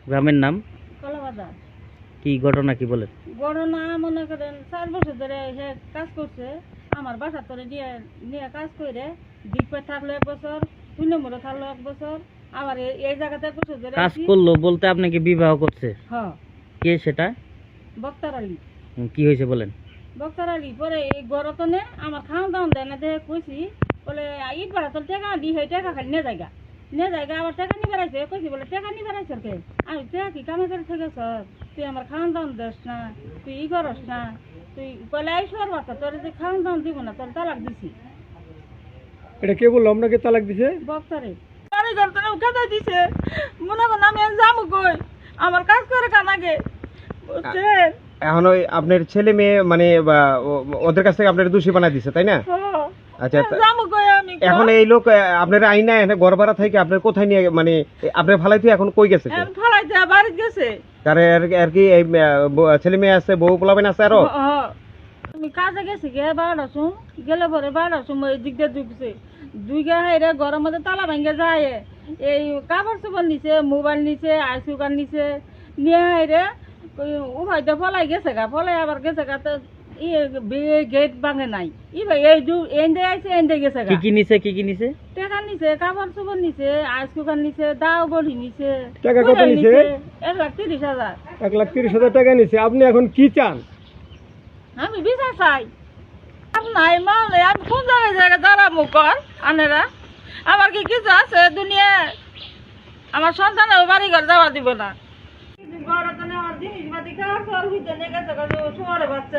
গ্রামের নাম কলাবাজার। কি ঘটনা কি বলেন? ঘটনা মনে করেন 4 বছর ধরে সে কাজ করছে আমার বাসার তরে নিয়ে নিয়ে কাজ করে দ্বীপে থাকলো 1 বছর, 2 নম্বরে থাকলো 1 বছর, আবার এই জায়গাতে 1 বছর ধরে কাজ করলো বলতে আপনাকে বিবাহ করছে? হ্যাঁ। কে সেটা? বক্তার আলী। কি হয়েছে বলেন? বক্তার আলী পরে এই গরতনে আমার খাওয়া দাওয়া দেয় না দেখে কইছি বলে ইট ভাড়া তোর টাকা দি সেই টাকা খালি নিয়ে জায়গা আবার টাকা নিয়ে বেড়াইছে কইছি বলে টাকা নিয়ে বেড়াইছে কে আমি টাকা কি কামে করে থেকে তুই আমার খাওয়া দাওয়া দেস না, তুই ই করস না, তুই বলে আইসর বাচ্চা তোর যে খাওয়া দাওয়া দিব না তোর তালাক দিছি। এটা কে বললো আপনাকে তালাক দিছে? বক্তারে বাড়ি ঘরটা উঠাতে দিছে মনে করেন আমি যাবো কই আমার কাজ করে কামাগে বুঝছেন। এখন ওই আপনার ছেলে মেয়ে মানে ওদের কাছ থেকে আপনার দোষী বানাই দিছে তাই না? আচ্ছা যাবো কই আমি এখন এই লোক আপনার আইনা এনে ঘর ভাড়া থেকে আপনার কোথায় নিয়ে মানে আপনার ফালাইতে এখন কই গেছে? ফালাইতে বাড়ি গেছে তার আর কি এই ছেলে মেয়ে আছে, বউ পোলাবেন আছে আরো? আমি কাজে গেছি গে 12টার সময় গেলে পরে 12টার সময় এই দিক দিয়ে ঢুকছে দুই গা হাইরে ঘরের মধ্যে তালা ভেঙে যায় এই কাপড় চোপড় নিছে, মোবাইল নিছে, আইসুকার নিছে, নিয়ে হাইরে উভয়তে ফলাই গেছে গা, ফলাই আবার গেছে গা। তো গেট ভাঙে নাই ই ভাই এই এন্ডে আইছে এন্ডে গেছে গা। কি নিছে কি নিছে? টাকা নিছে, কাপড় চোপড় নিছে, আইসুকার নিছে, দাও বড়ি নিছে। টাকা কত নিছে? 1,30,000। 1,30,000 টাকা নিছে। আপনি এখন কি চান? আমি বিচার চাই। নাই মালে আমি কোন জায়গায় দাঁড়াবো কর আনেরা? আমার কি কিছু আছে দুনিয়ায়? আমার সন্তানের বাড়ি ঘর যাওয়া দিব না। ঘরে তো আমার জিনিসপাতি খাওয়ার সর হইতে গেছে শহরে বাচ্চা